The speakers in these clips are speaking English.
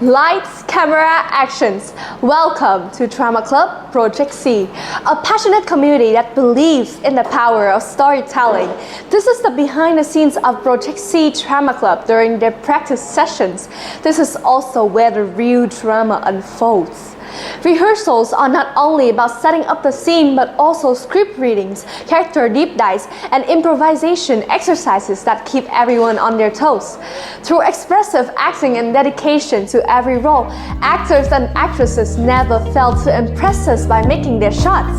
Lights, camera, actions. Welcome to Drama Club Project C, a passionate community that believes in the power of storytelling. This is the behind the scenes of Project C Drama Club during their practice sessions. This is also where the real drama unfolds. Rehearsals are not only about setting up the scene but also script readings, character deep dives, and improvisation exercises that keep everyone on their toes. Through expressive acting and dedication to every role, actors and actresses never fail to impress us by making their shots.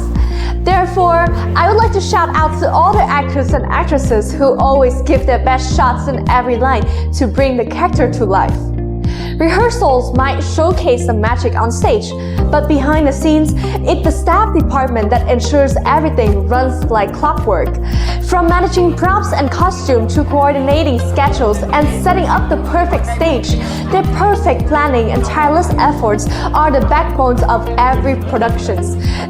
Therefore, I would like to shout out to all the actors and actresses who always give their best shots in every line to bring the character to life. Rehearsals might showcase the magic on stage, but behind the scenes, it's the staff department that ensures everything runs like clockwork. From managing props and costume to coordinating schedules and setting up the perfect stage, their perfect planning and tireless efforts are the backbones of every production.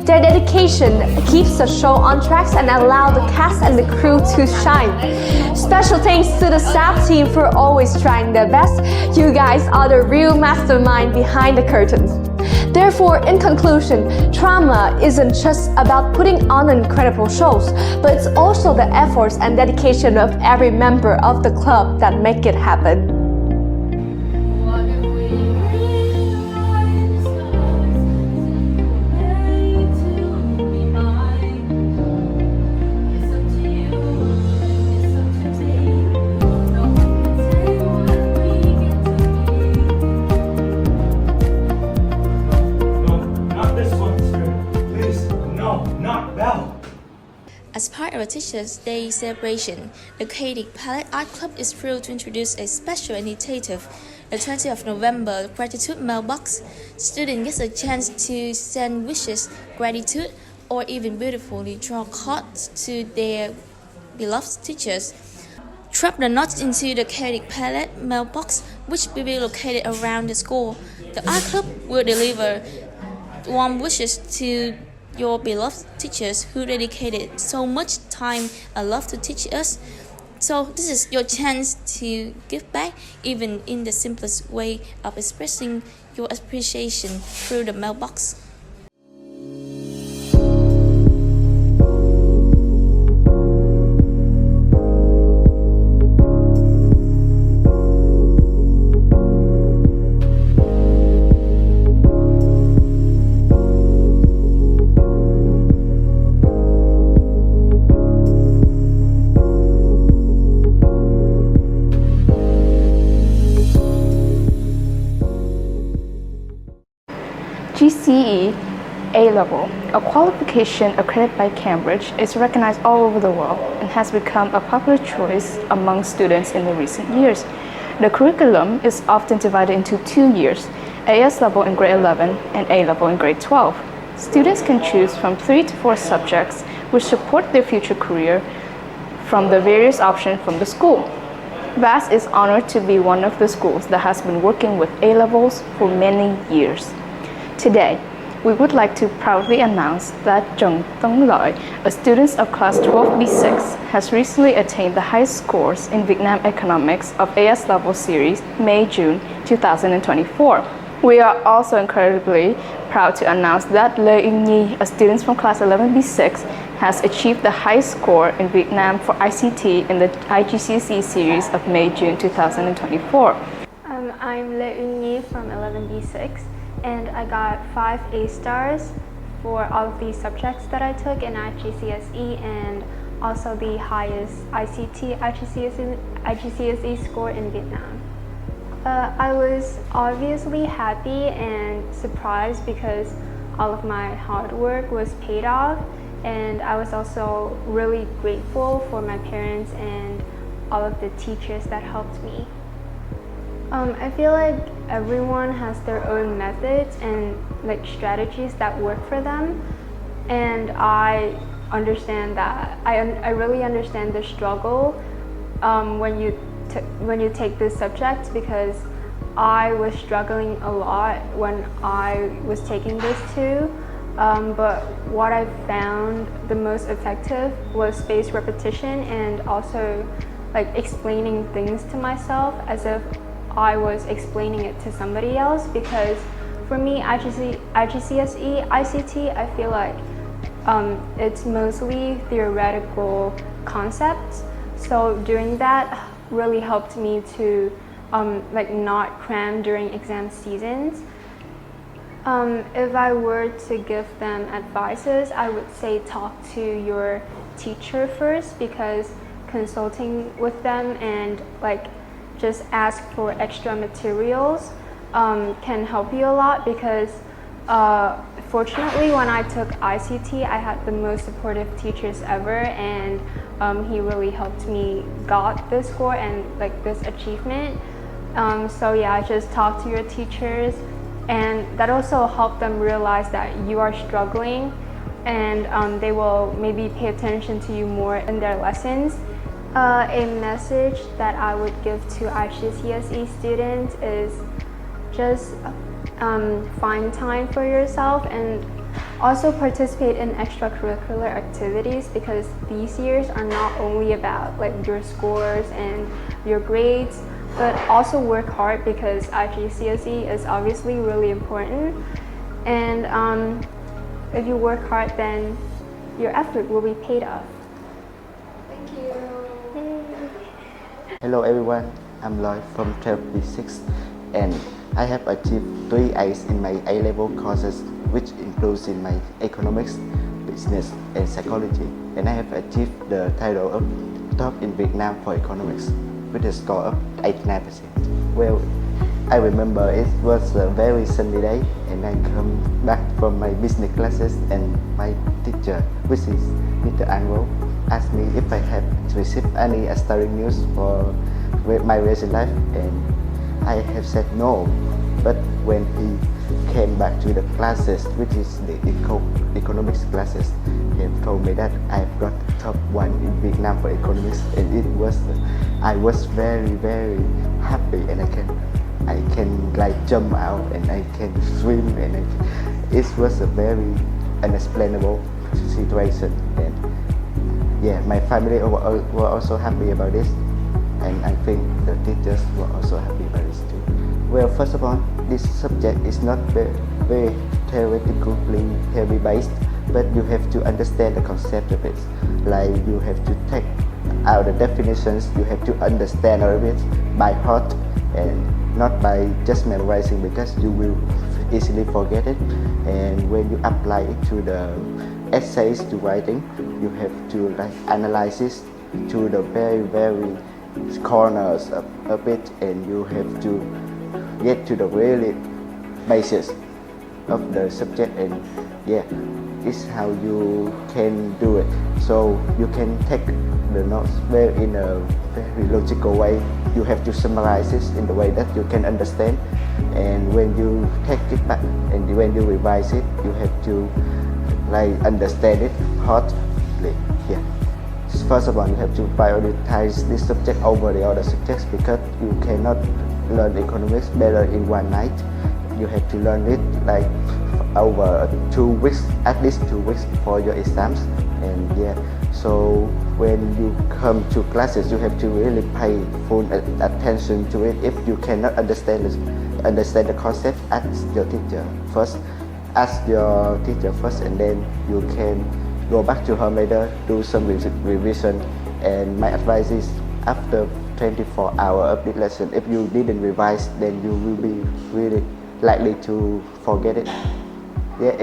Their dedication keeps the show on track and allows the cast and the crew to shine. Special thanks to the staff team for always trying their best. You guys are the real mastermind behind the curtains. Therefore, in conclusion, drama isn't just about putting on incredible shows, but it's also the efforts and dedication of every member of the club that make it happen. As part of a Teachers' Day celebration, the Chaotic Palette Art Club is thrilled to introduce a special initiative. The 20th of November, Gratitude Mailbox. Students get a chance to send wishes, gratitude, or even beautifully drawn cards to their beloved teachers. Drop the notes into the Chaotic Palette mailbox, which will be located around the school. The art club will deliver warm wishes to your beloved teachers who dedicated so much time and love to teach us. So this is your chance to give back, even in the simplest way of expressing your appreciation through the mailbox. IGCSE A Level, a qualification accredited by Cambridge, is recognized all over the world and has become a popular choice among students in the recent years. The curriculum is often divided into 2 years, AS Level in grade 11 and A Level in grade 12. Students can choose from 3 to 4 subjects which support their future career from the various options from the school. VAS is honored to be one of the schools that has been working with A Levels for many years. Today, we would like to proudly announce that Trần Tông Lợi, a student of class 12B6, has recently attained the highest scores in Vietnam Economics of AS Level series May-June 2024. We are also incredibly proud to announce that Lê Uyên Nhi, a student from class 11B6, has achieved the highest score in Vietnam for ICT in the IGCSE series of May-June 2024. I'm Lê Uyên Nhi from 11B6. And I got 5 A stars for all of these subjects that I took in IGCSE and also the highest ICT IGCSE score in Vietnam. I was obviously happy and surprised because all of my hard work was paid off, and I was also really grateful for my parents and all of the teachers that helped me. I feel like everyone has their own methods and strategies that work for them, and I understand that. I really understand the struggle when you take this subject, because I was struggling a lot when I was taking this too. But what I found the most effective was spaced repetition and also explaining things to myself as if I was explaining it to somebody else, because for me, IGCSE, ICT, I feel like it's mostly theoretical concepts. So doing that really helped me to like not cram during exam seasons. If I were to give them advices, I would say talk to your teacher first, because consulting with them and like just ask for extra materials can help you a lot, because fortunately when I took ICT, I had the most supportive teachers ever, and he really helped me got this score and like this achievement. So yeah, just talk to your teachers, and that also helped them realize that you are struggling, and they will maybe pay attention to you more in their lessons. A message that I would give to IGCSE students is just find time for yourself, and also participate in extracurricular activities, because these years are not only about like your scores and your grades, but also work hard, because IGCSE is obviously really important, and if you work hard, then your effort will be paid off. Thank you. Hello everyone, I'm Lloyd from 12B6, and I have achieved 3 A's in my A-level courses, which includes in my economics, business and psychology, and I have achieved the title of top in Vietnam for economics with a score of 89%. Well, I remember it was a very sunny day, and I come back from my business classes, and my teacher, which is Mr. Anro, asked me if I had received any astounding news for my recent life, and I have said no. But when he came back to the classes, which is the economics classes, he told me that I've got top 1 in Vietnam for economics, and I was very happy, and I can like jump out, and I can swim, and it was a very unexplainable situation, and yeah, my family were also happy about this, and I think the teachers were also happy about this too. Well, first of all, this subject is not very theoretically heavy based, but you have to understand the concept of it. Like you have to take out the definitions, you have to understand all of it by heart, and not by just memorizing, because you will easily forget it. And when you apply it to the essays to writing, you have to like analyze it to the very corners of it, and you have to get to the really basis of the subject, and yeah, it's how you can do it. So you can take the notes in a very logical way. You have to summarize it in the way that you can understand, and when you take it back and when you revise it, you have to like understand it hardly. Yeah. First of all, you have to prioritize this subject over the other subjects, because you cannot learn economics better in one night. You have to learn it like over 2 weeks, at least 2 weeks before your exams. And yeah, so when you come to classes, you have to really pay full attention to it. If you cannot understand the concept, ask your teacher first. And then you can go back to home later, do some revision. And my advice is, after 24 hours of this lesson, if you didn't revise, then you will be really likely to forget it. Yeah,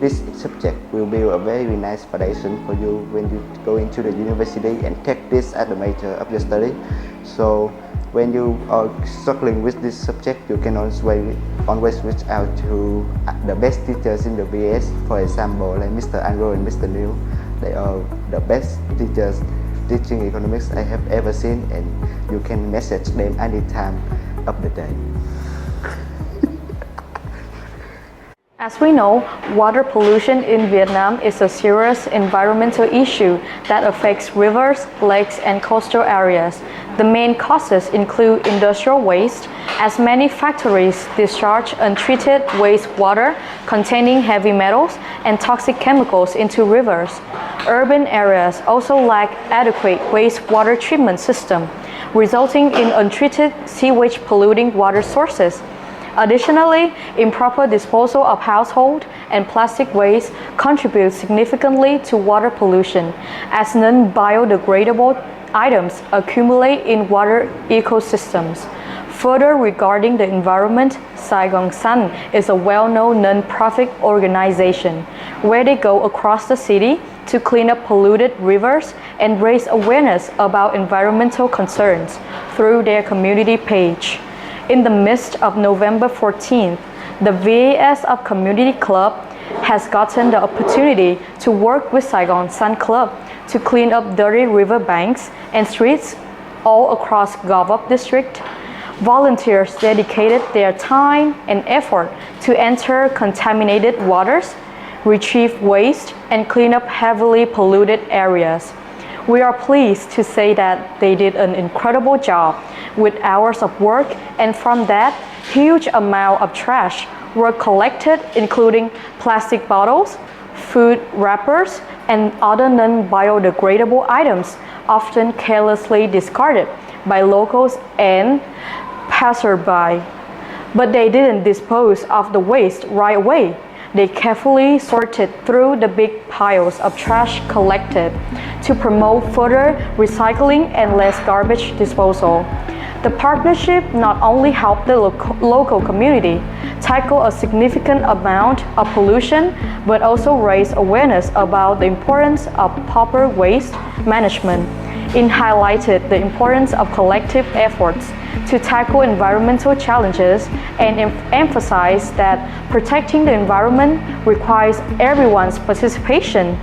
this subject will be a very nice foundation for you when you go into the university and take this as the major of your study. So when you are struggling with this subject, you can always reach out to the best teachers in the VAS. For example, like Mr. Anro and Mr. Neil. They are the best teachers teaching economics I have ever seen, and you can message them any time of the day. As we know, water pollution in Vietnam is a serious environmental issue that affects rivers, lakes, and coastal areas. The main causes include industrial waste, as many factories discharge untreated wastewater containing heavy metals and toxic chemicals into rivers. Urban areas also lack adequate wastewater treatment system, resulting in untreated sewage polluting water sources. Additionally, improper disposal of household and plastic waste contributes significantly to water pollution, as non-biodegradable items accumulate in water ecosystems. Further, regarding the environment, Saigon Sun is a well-known non-profit organization where they go across the city to clean up polluted rivers and raise awareness about environmental concerns through their community page. In the midst of November 14th, the VAS of Community Club has gotten the opportunity to work with Saigon Sun Club to clean up dirty river banks and streets all across Gò district. Volunteers dedicated their time and effort to enter contaminated waters, retrieve waste, and clean up heavily polluted areas. We are pleased to say that they did an incredible job with hours of work, and from that, huge amount of trash were collected, including plastic bottles, food wrappers, and other non-biodegradable items often carelessly discarded by locals and passersby. But they didn't dispose of the waste right away. They carefully sorted through the big piles of trash collected to promote further recycling and less garbage disposal. The partnership not only helped the local community tackle a significant amount of pollution, but also raised awareness about the importance of proper waste management. It highlighted the importance of collective efforts to tackle environmental challenges and emphasized that protecting the environment requires everyone's participation.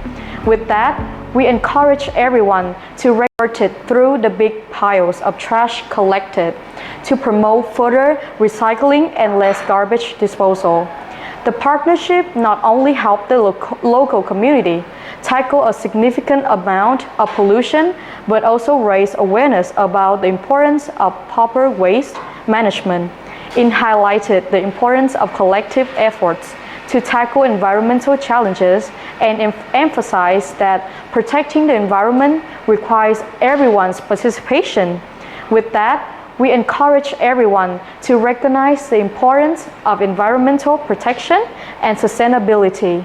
With that, we encourage everyone to sort it through the big piles of trash collected to promote further recycling and less garbage disposal. The partnership not only helped the local community tackle a significant amount of pollution, but also raised awareness about the importance of proper waste management. It highlighted the importance of collective efforts to tackle environmental challenges and emphasized that protecting the environment requires everyone's participation. With that, we encourage everyone to recognize the importance of environmental protection and sustainability,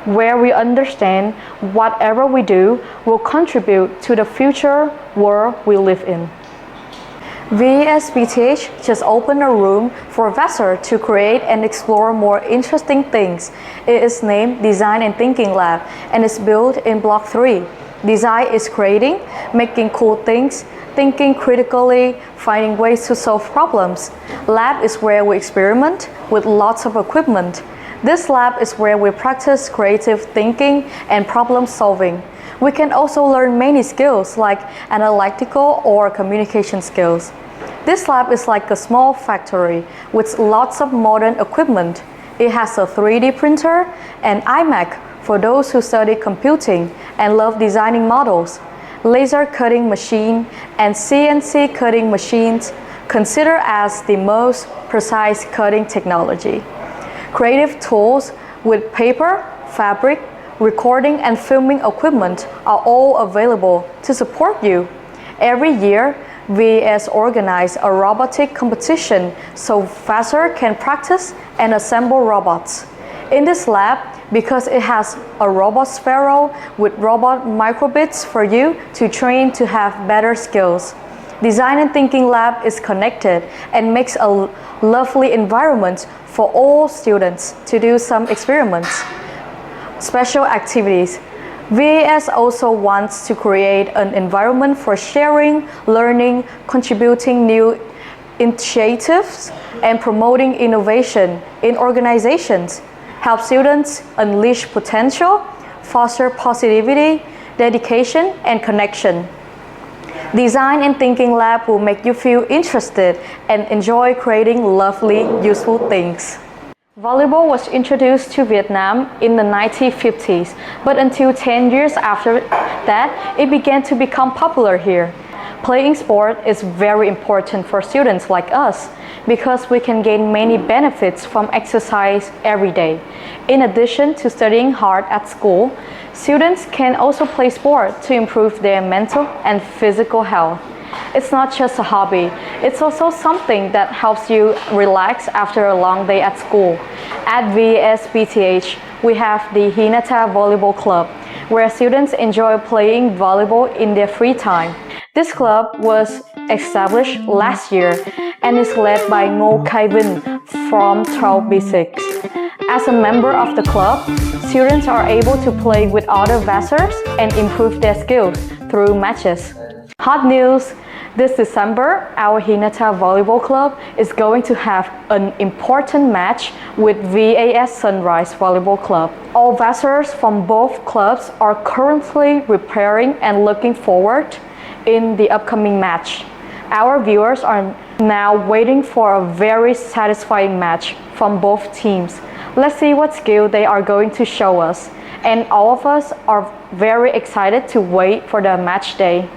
where we understand whatever we do will contribute to the future world we live in. VAS BTH just opened a room for VASers to create and explore more interesting things. It is named Design and Thinking Lab and is built in Block 3. Design is creating, making cool things, thinking critically, finding ways to solve problems. Lab is where we experiment with lots of equipment. This lab is where we practice creative thinking and problem solving. We can also learn many skills like analytical or communication skills. This lab is like a small factory with lots of modern equipment. It has a 3D printer and iMac for those who study computing and love designing models, laser cutting machine, and CNC cutting machines considered as the most precise cutting technology. Creative tools with paper, fabric, recording and filming equipment are all available to support you. Every year, VAS organizes a robotic competition so VASers can practice and assemble robots. In this lab, because it has a robot sparrow with robot microbits for you to train to have better skills. Design and Thinking Lab is connected and makes a lovely environment for all students to do some experiments. Special activities. VAS also wants to create an environment for sharing, learning, contributing new initiatives, and promoting innovation in organizations. Help students unleash potential, foster positivity, dedication, and connection. Design and Thinking Lab will make you feel interested and enjoy creating lovely, useful things. Volleyball was introduced to Vietnam in the 1950s, but until 10 years after that, it began to become popular here. Playing sport is very important for students like us because we can gain many benefits from exercise every day. In addition to studying hard at school, students can also play sport to improve their mental and physical health. It's not just a hobby, it's also something that helps you relax after a long day at school. At VAS BTH, we have the Hinata Volleyball Club, where students enjoy playing volleyball in their free time. This club was established last year and is led by Ngô Khai Vinh from 12B6. As a member of the club, students are able to play with other VASers and improve their skills through matches. Hot news! This December, our Hinata Volleyball Club is going to have an important match with VAS Sunrise Volleyball Club. All VASers from both clubs are currently preparing and looking forward in the upcoming match. Our viewers are now waiting for a very satisfying match from both teams. Let's see what skill they are going to show us. And all of us are very excited to wait for the match day.